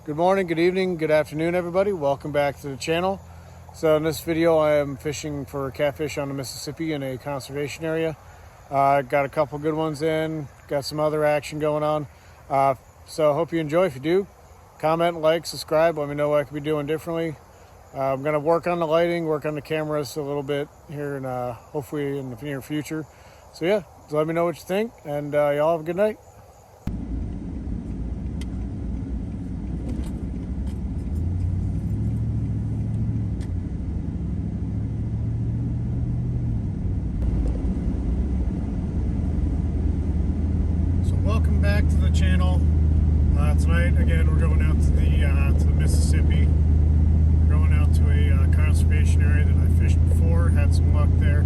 Good morning, good evening, good afternoon, everybody. Welcome back to the channel. So in this video, I am fishing for catfish on the Mississippi in a conservation area. Got a couple good ones in, got some other action going on. So I hope you enjoy. If you do, comment, like, subscribe, let me know what I could be doing differently. I'm gonna work on the lighting, work on the cameras a little bit here and hopefully in the near future. So yeah, let me know what you think, and y'all have a good night. Welcome back to the channel. Tonight, again, we're going out to the Mississippi. We're going out to a conservation area that I fished before, had some luck there.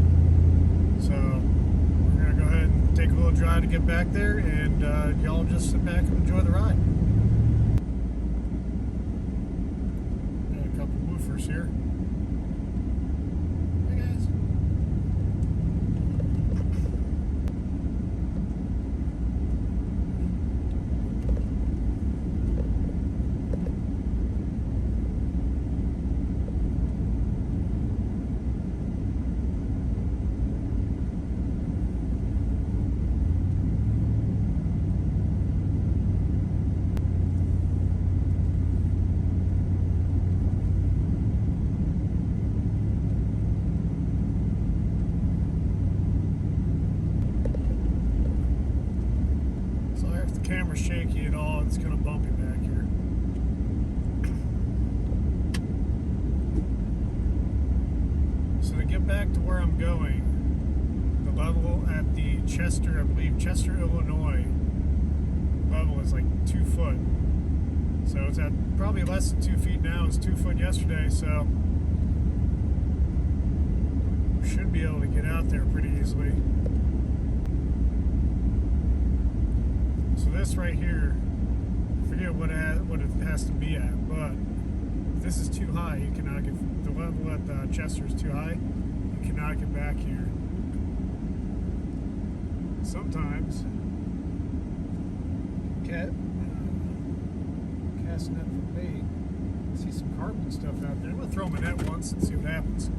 So we're gonna go ahead and take a little drive to get back there, and y'all just sit back and enjoy the ride. Got a couple woofers here. Hey guys. If the camera's shaky at all, it's kind of bumpy back here. So to get back to where I'm going, the level at the Chester, I believe Chester, Illinois level is like 2 foot. So it's at probably less than 2 feet now. It was 2 foot yesterday, so we should be able to get out there pretty easily. So this right here, I forget what it has to be at, but if this is too high, you cannot get, the level at the Chester is too high, you cannot get back here. Sometimes, cast net for bait, see some carp and stuff out there. I'm going to throw my net once and see what happens.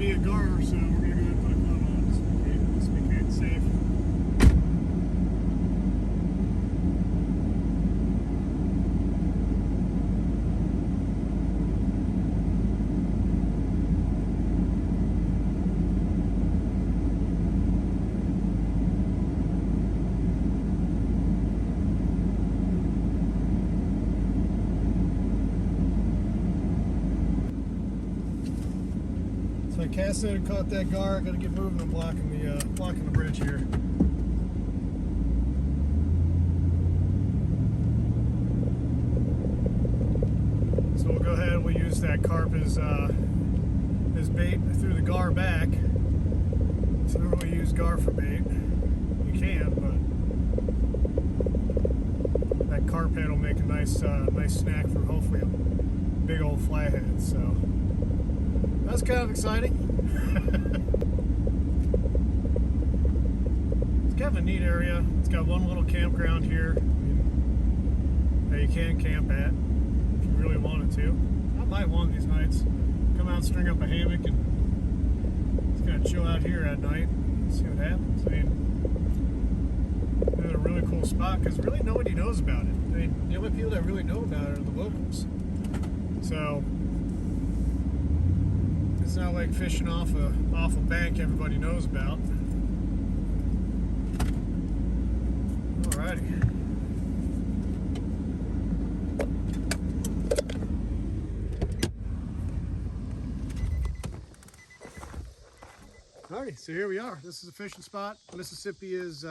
A gar, so we're gonna go ahead and put a glove on just to make it safe. So I cast it and caught that gar. I gotta get moving. I'm blocking the bridge here. So we'll go ahead and we'll use that carp as bait through the gar back. So don't really use gar for bait. You can, but that carp head will make a nice snack for hopefully a big old flathead. So that's kind of exciting. It's kind of a neat area. It's got one little campground here that you can camp at if you really wanted to. I might one of these nights come out and string up a hammock and just kind of chill out here at night and see what happens. I mean, it's a really cool spot because really nobody knows about it. I mean, the only people that really know about it are the locals. So It's not like fishing off a bank everybody knows about. Alrighty. Alrighty, so here we are. This is a fishing spot. Mississippi is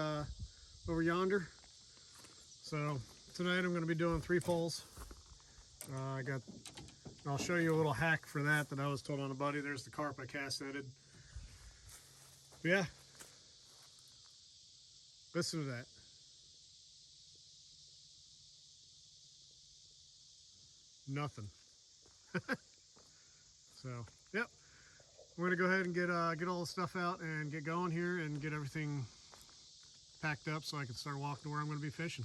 over yonder. So tonight I'm going to be doing 3 poles. I'll show you a little hack for that I was told on a buddy. There's the carp I cast netted. But yeah, listen to that. Nothing. So yep, we're gonna go ahead and get all the stuff out and get going here and get everything packed up so I can start walking to where I'm going to be fishing.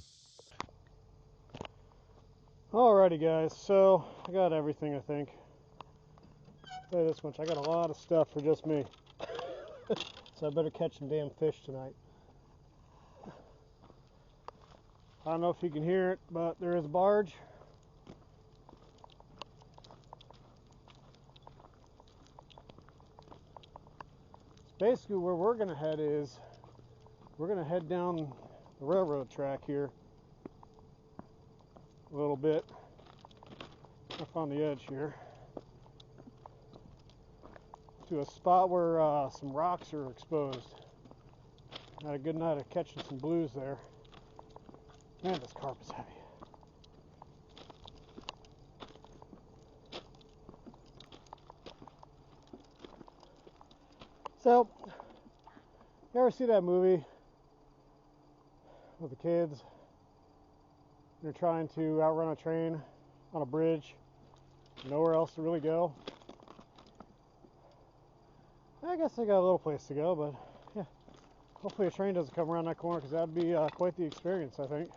Alrighty guys, so I got everything I think. Look at this much. I got a lot of stuff for just me. So I better catch some damn fish tonight. I don't know if you can hear it, but there is a barge. Basically where we're going to head is, we're going to head down the railroad track here a little bit up on the edge here to a spot where some rocks are exposed. Had a good night of catching some blues there. Man, this carp is heavy. So, you ever see that movie with the kids? They're trying to outrun a train on a bridge, nowhere else to really go. I guess they got a little place to go, but yeah, hopefully a train doesn't come around that corner because that'd be quite the experience, I think.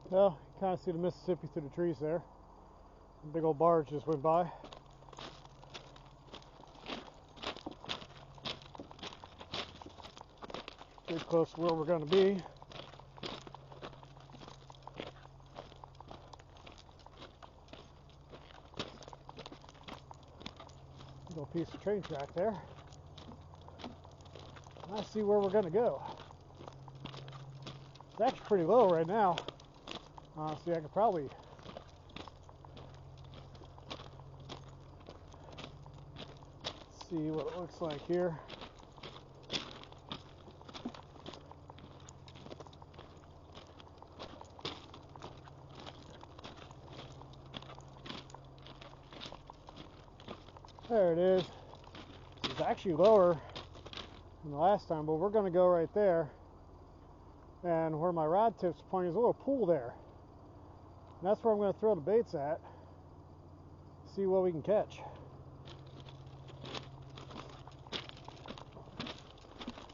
Well, you kind of see the Mississippi through the trees there. A big old barge just went by. Pretty close to where we're going to be. Little piece of train track there. I see where we're going to go. It's actually pretty low right now. See, I could probably see what it looks like here. There it is. It's actually lower than the last time, but we're going to go right there. And where my rod tip's pointing is a little pool there. And that's where I'm going to throw the baits at. See what we can catch.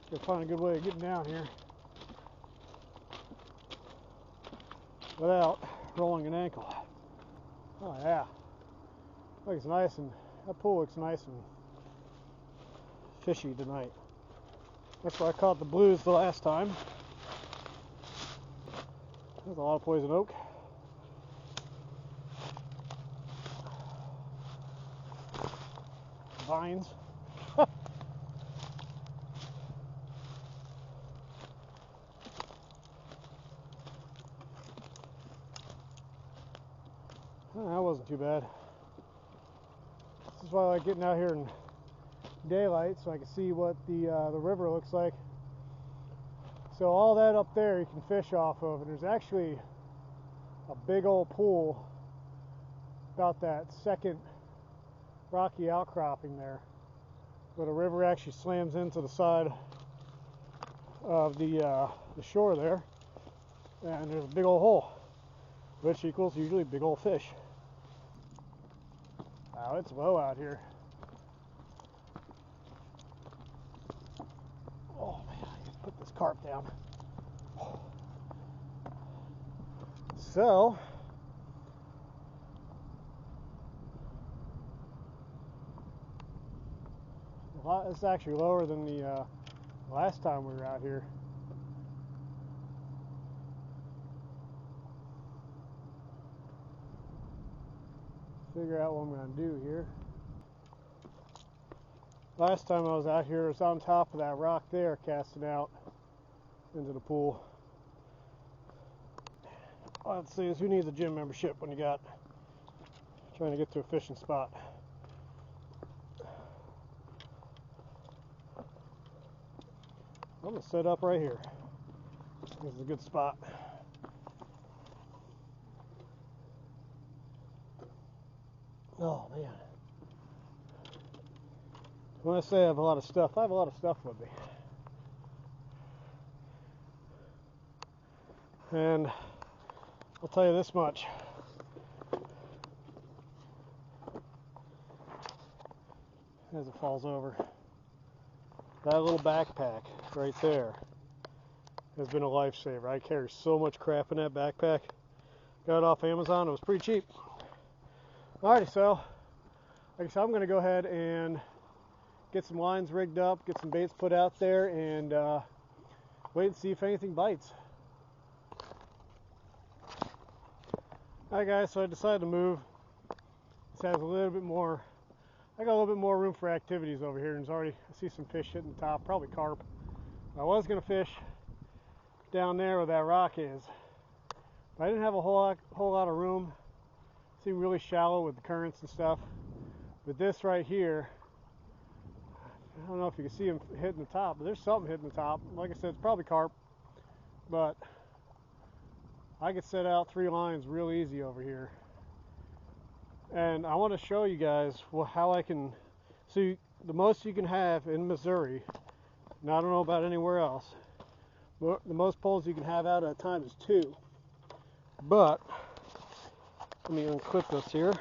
Gotta find a good way of getting down here without rolling an ankle. Oh yeah. Looks nice, and that pool looks nice and fishy tonight. That's where I caught the blues the last time. There's a lot of poison oak. Vines. That wasn't too bad. This is why I like getting out here in daylight so I can see what the river looks like. So all that up there you can fish off of, and there's actually a big old pool about that second rocky outcropping there, where the river actually slams into the side of the shore there. And there's a big old hole, which equals usually big old fish. Wow, it's low out here. Oh man, I gotta put this carp down. So, it's actually lower than the last time we were out here. Figure out what I'm going to do here. Last time I was out here, it was on top of that rock there, casting out into the pool. All I'd say is, who needs a gym membership when you got trying to get to a fishing spot? I'm going to set up right here. This is a good spot. Oh man. When I say I have a lot of stuff, I have a lot of stuff with me. And I'll tell you this much. As it falls over, that little backpack right there has been a lifesaver. I carry so much crap in that backpack. Got it off Amazon. It was pretty cheap. Alrighty, so like I said, I'm going to go ahead and get some lines rigged up, get some baits put out there, and wait and see if anything bites. Alright guys, so I decided to move. This has a little bit more, I got a little bit more room for activities over here, and there's already, I see some fish hitting the top, probably carp. I was going to fish down there where that rock is, but I didn't have a whole lot of room. It seemed really shallow with the currents and stuff. But this right here, I don't know if you can see them hitting the top, but there's something hitting the top. Like I said, it's probably carp, but I could set out 3 lines real easy over here. And I want to show you guys how I can see the most you can have in Missouri. Now I don't know about anywhere else, but the most poles you can have out at a time is 2. But let me unclip this here.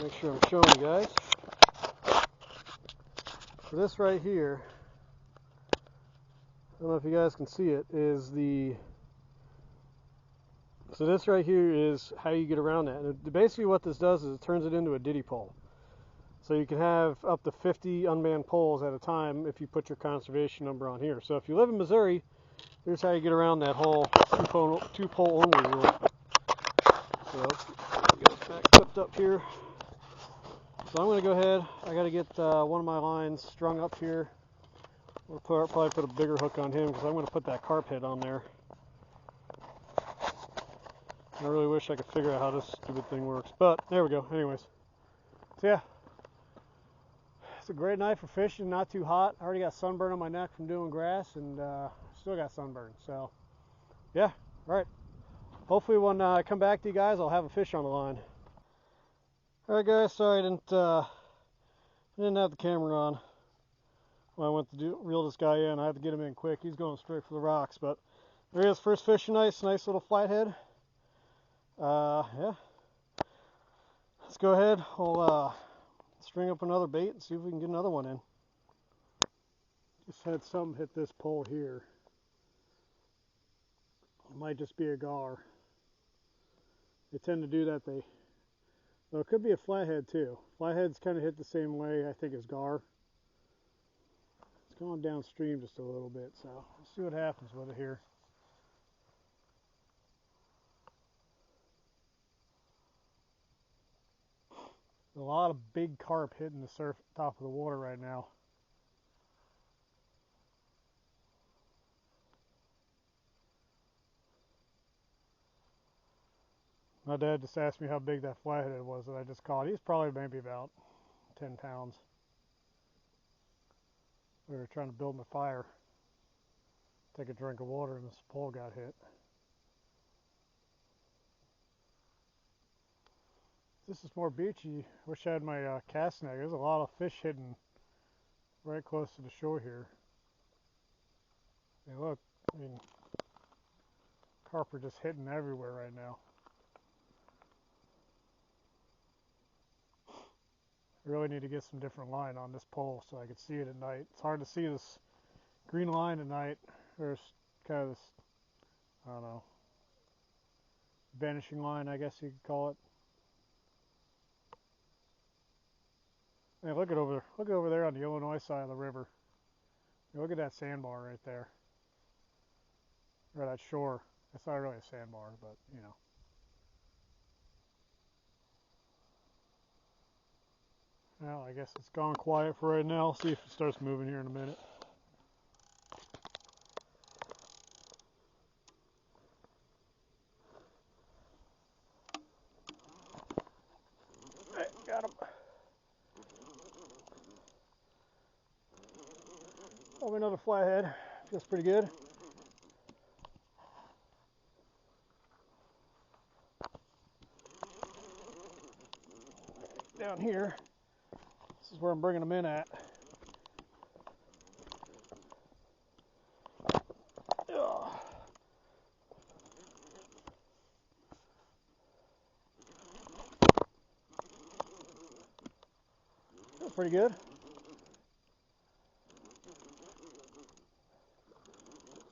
Make sure I'm showing you guys. So this right here, I don't know if you guys can see it, is so this right here is how you get around that. And basically what this does is it turns it into a ditty pole. So you can have up to 50 unmanned poles at a time if you put your conservation number on here. So if you live in Missouri, here's how you get around that whole two pole only rule. So let's get this back clipped up here. So I'm going to go ahead, I got to get one of my lines strung up here. We'll probably put a bigger hook on him because I'm going to put that carp head on there. I really wish I could figure out how this stupid thing works, but there we go. Anyways, so yeah, it's a great night for fishing, not too hot. I already got sunburn on my neck from doing grass, and still got sunburn. So yeah, all right. Hopefully when I come back to you guys, I'll have a fish on the line. All right guys, sorry I didn't have the camera on when I went to reel this guy in. I had to get him in quick. He's going straight for the rocks, but there he is, first fish tonight. Nice little flathead. Yeah, let's go ahead. We'll string up another bait and see if we can get another one in. Just had something hit this pole here. It might just be a gar. They tend to do that. Well, it could be a flathead too. Flatheads kind of hit the same way, I think, as gar. It's going downstream just a little bit, so we'll see what happens with it here. A lot of big carp hitting the top of the water right now. My dad just asked me how big that flathead was that I just caught. He's probably maybe about 10 pounds. We were trying to build my fire, take a drink of water, and this pole got hit. This is more beachy. Wish I had my cast net. There's a lot of fish hidden right close to the shore here. Hey, look, I mean, carp are just hitting everywhere right now. I really need to get some different line on this pole so I can see it at night. It's hard to see this green line at night. There's kind of this, I don't know, vanishing line, I guess you could call it. Hey, look over there on the Illinois side of the river. Hey, look at that sandbar right there, or that shore. It's not really a sandbar, but you know. Well, I guess it's gone quiet for right now. I'll see if it starts moving here in a minute. Hey, got him. Oh, another flathead. Feels pretty good. Down here, this is where I'm bringing them in at. Ugh. That's pretty good.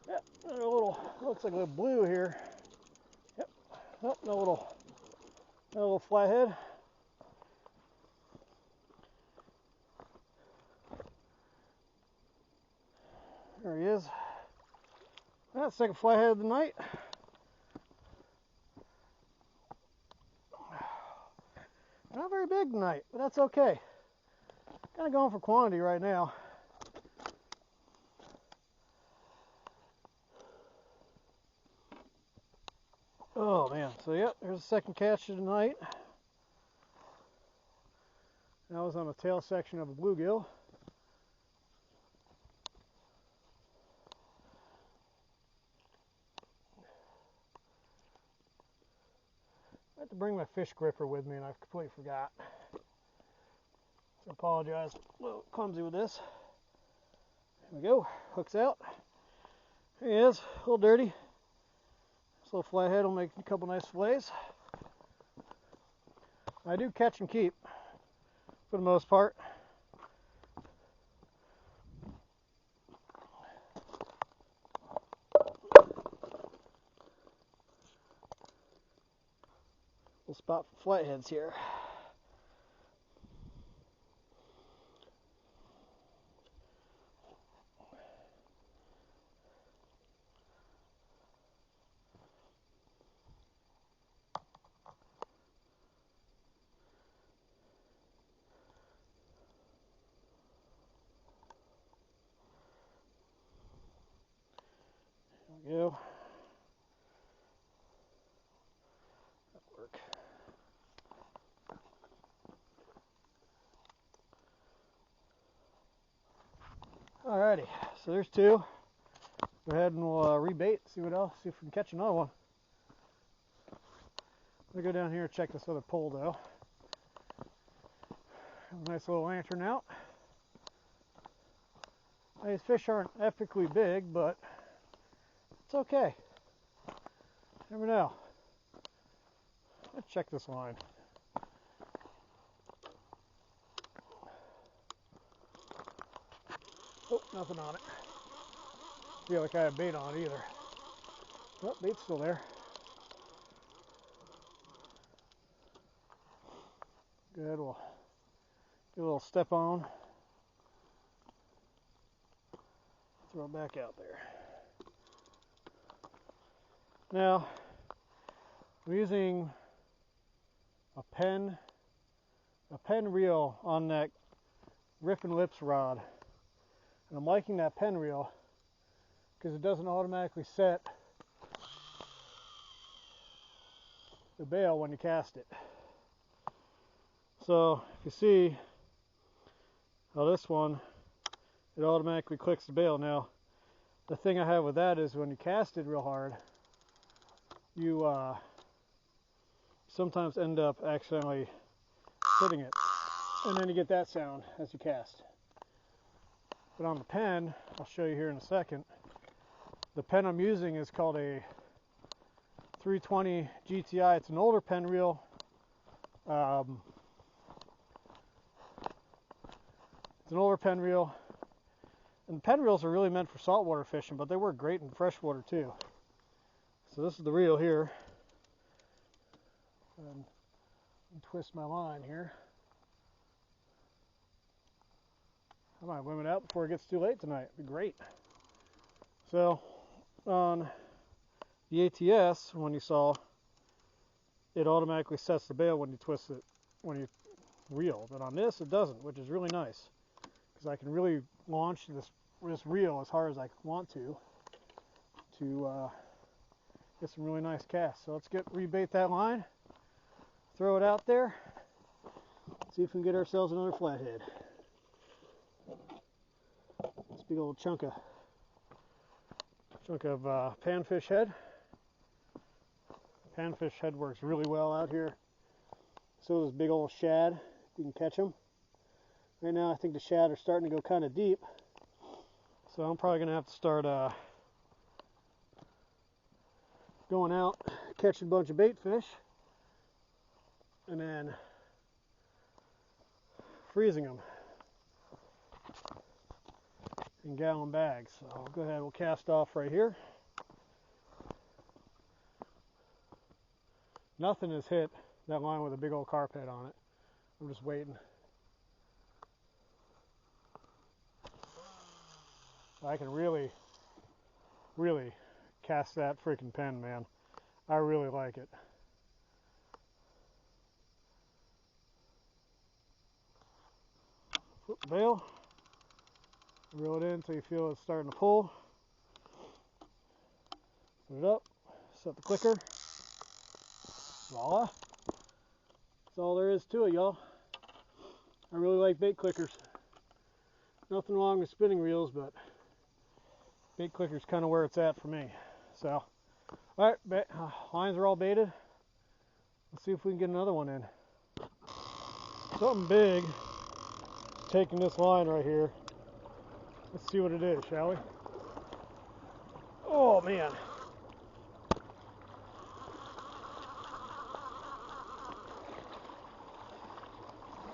Yeah, a little, looks like a little blue here. Yep. Oh, no little flathead. There he is. That's the second flathead of the night. Not very big tonight, but that's okay. Kind of going for quantity right now. Oh man, so yep, there's the second catch of the night. That was on the tail section of a bluegill. I have to bring my fish gripper with me and I completely forgot. So I apologize, a little clumsy with this. There we go, hooks out. There he is, a little dirty. This little flathead will make a couple nice fillets. I do catch and keep for the most part. Little spot for flatheads here. There we go. That'll work. Alrighty, so there's two. Go ahead and we'll rebait, see what else, see if we can catch another one. I'm gonna go down here and check this other pole though. Have a nice little lantern out. These fish aren't epically big, but it's okay. Never know. Let's check this line. Oh, nothing on it. Feel like I have bait on it either. Oh, bait's still there. Good, we'll do a little step on. Throw it back out there. Now, I'm using a pen reel on that Riff and Lips rod. And I'm liking that pen reel because it doesn't automatically set the bail when you cast it. So if you see how this one, it automatically clicks the bail. Now the thing I have with that is when you cast it real hard, you sometimes end up accidentally hitting it, and then you get that sound as you cast. But on the pen, I'll show you here in a second, The pen I'm using is called a 320 GTI. It's an older pen reel. It's an older pen reel. And pen reels are really meant for saltwater fishing, but they work great in freshwater too. So this is the reel here. And twist my line here. I might limit out before it gets too late tonight. It'd be great. So on the ATS, when you saw, it automatically sets the bail when you twist it, when you reel. But on this, it doesn't, which is really nice, because I can really launch this reel as hard as I want to get some really nice casts. So let's rebait that line, throw it out there, see if we can get ourselves another flathead. This big old chunk of panfish head. Panfish head works really well out here. So does big old shad. You can catch them. Right now I think the shad are starting to go kind of deep. So I'm probably going to have to start going out, catching a bunch of bait fish, and then freezing them in gallon bags. So I'll go ahead, we'll cast off right here. Nothing has hit that line with a big old carp head on it. I'm just waiting. I can really cast that freaking pen, man. I really like it. Flip the bail. Reel it in until you feel it's starting to pull. Put it up. Set the clicker. Voila. That's all there is to it, y'all. I really like bait clickers. Nothing wrong with spinning reels, but bait clicker's kind of where it's at for me. So, all right, lines are all baited. Let's see if we can get another one in. Something big taking this line right here. Let's see what it is, shall we? Oh, man.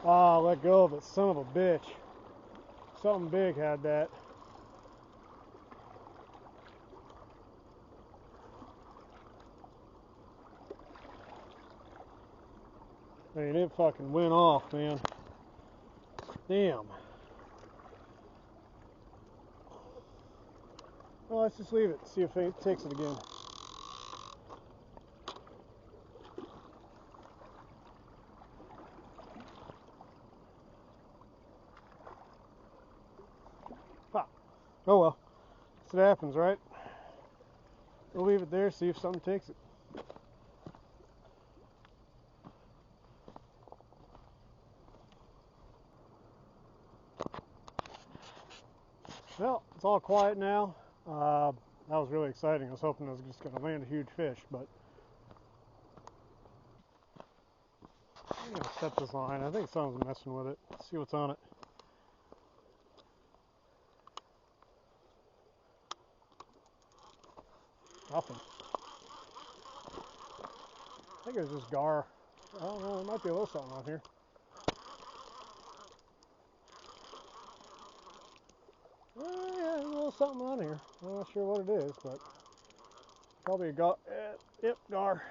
Ah, let go of it, son of a bitch. Something big had that. I mean, it fucking went off, man. Damn. Well, let's just leave it, see if it takes it again. Pop. Oh well. That's what happens, right? We'll leave it there, see if something takes it. Well, it's all quiet now. That was really exciting. I was hoping I was just going to land a huge fish, but I'm going to set this line. I think someone's messing with it. Let's see what's on it. Nothing. I think it was just gar. I don't know. There might be a little something on here. Yeah, there's a little something on here. I'm not sure what it is, but probably a gar. Yep, gar.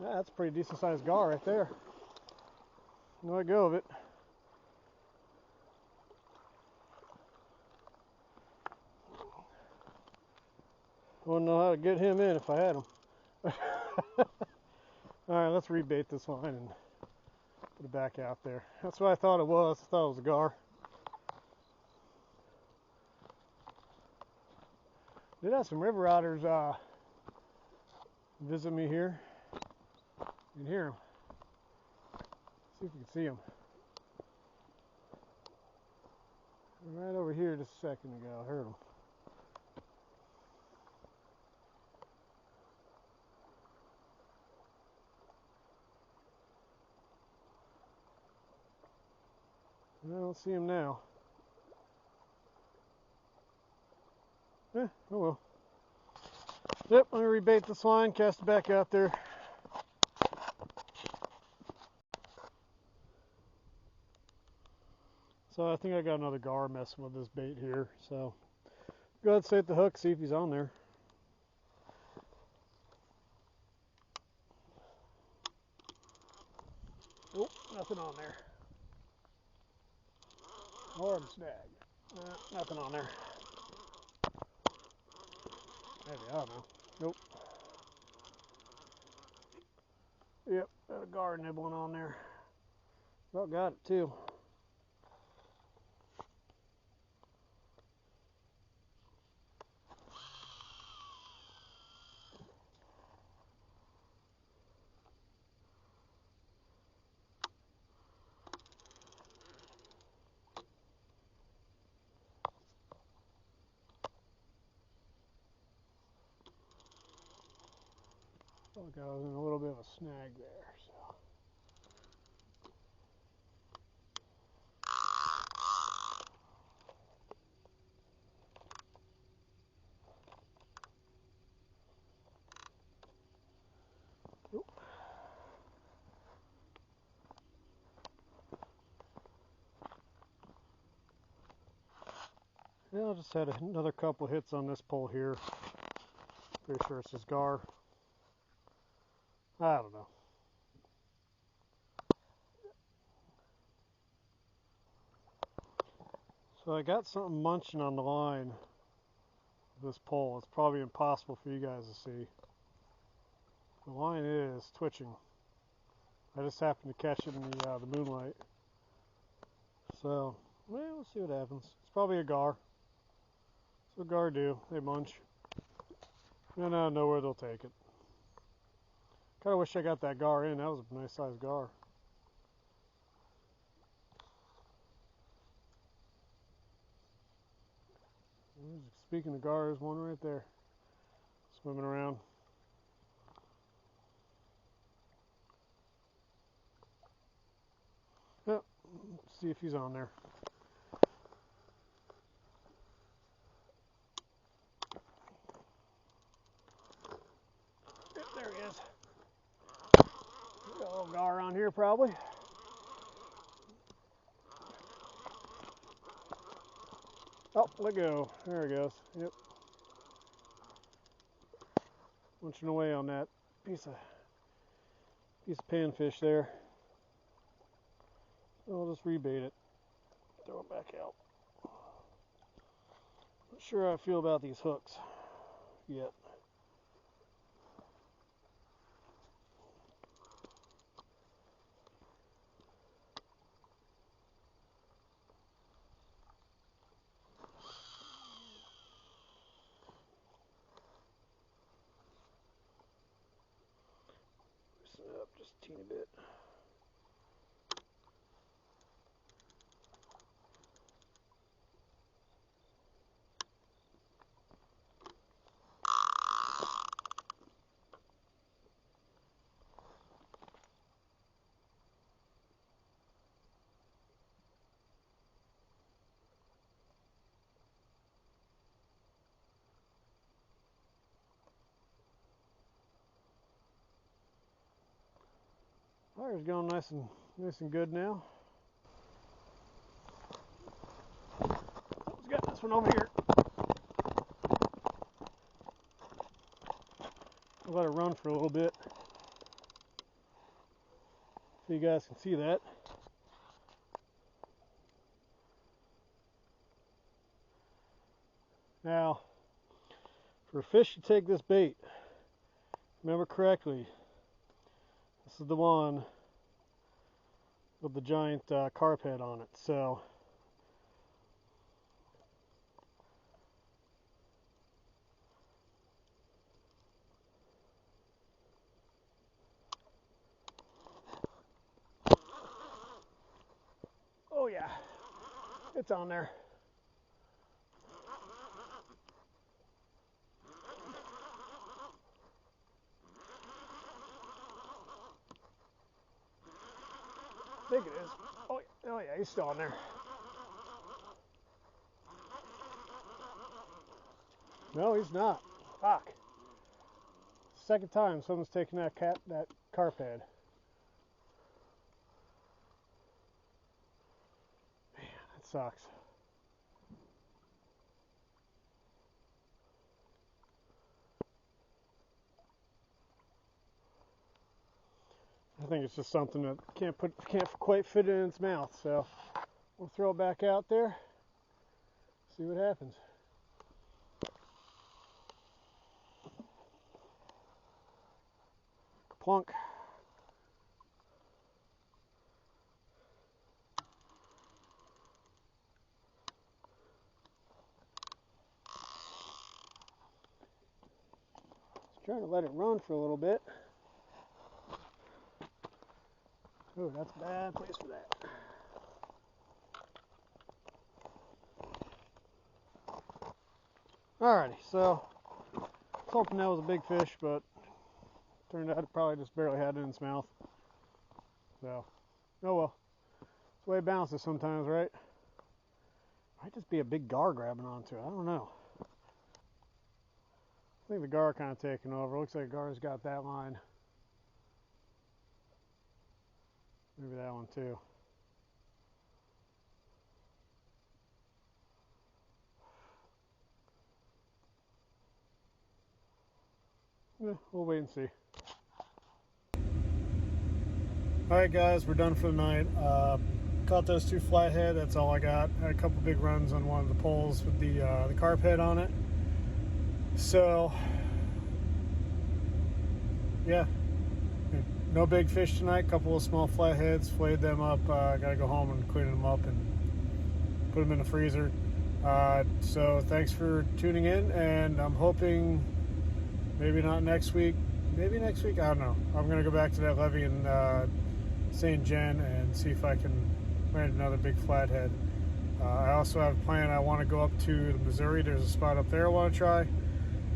Yeah, that's a pretty decent sized gar right there. Let go of it. Wouldn't know how to get him in if I had him. Alright, let's rebait this line and put it back out there. That's what I thought it was. I thought it was a gar. Did have some river otters visit me here. You can hear them. See if you can see them. Right over here just a second ago. I heard them. I don't see them now. Oh well. Yep, I'm going to rebait this line, cast it back out there. So I think I got another gar messing with this bait here. So go ahead and set the hook, see if he's on there. Nope, nothing on there. Hard snag. Nothing on there. Maybe, I don't know. Nope. Yep, got a gar nibbling on there. Well, got it too. Look, I was in a little bit of a snag there. So. Yeah, I just had another couple hits on this pole here. Pretty sure it's just gar. I don't know. So I got something munching on the line of this pole. It's probably impossible for you guys to see. The line is twitching. I just happened to catch it in the moonlight. So, well, we'll see what happens. It's probably a gar. That's what gar do. They munch. And out of nowhere they'll take it. Kind of wish I got that gar in. That was a nice sized gar. Speaking of gar, there's one right there. Swimming around. Yep. Let's see if he's on there. Yep, there he is. Got a little gar on here probably. Oh, let go. There he goes. Yep. Munching away on that piece of panfish there. So I'll just rebait it. Throw it back out. Not sure how I feel about these hooks yet. Loosen it up just a teeny bit. Fire's going nice and good now. Let's get this one over here. I'll let it run for a little bit so you guys can see that. Now, for a fish to take this bait, remember correctly, this is the one with the giant carp head on it. So oh yeah, it's on there. I think it is. Oh yeah, he's still on there. No, he's not. Fuck. second time someone's taken that carp head. Man, that sucks. I think it's just something that can't quite fit it in its mouth. So we'll throw it back out there, see what happens. Plunk. Just trying to let it run for a little bit. Oh, that's a bad place for that. Alrighty, so I was hoping that was a big fish, but turned out it probably just barely had it in its mouth. So, oh well. It's the way it bounces sometimes, right? Might just be a big gar grabbing onto it. I don't know. I think the gar kind of taking over. Looks like the gar's got that line. Maybe that one too. Yeah, we'll wait and see. Alright guys, we're done for the night. Caught those 2 flathead, that's all I got. Had a couple big runs on one of the poles with the carp head on it. So, yeah, no big fish tonight. Couple of small flatheads, flayed them up. Gotta go home and clean them up and put them in the freezer. So thanks for tuning in, and I'm hoping maybe not next week, maybe next week, I don't know. I'm gonna go back to that levee in St. John and see if I can land another big flathead. I also have a plan. I want to go up to the Missouri. There's a spot up there I want to try.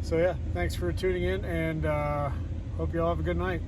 So yeah, thanks for tuning in, and hope you all have a good night.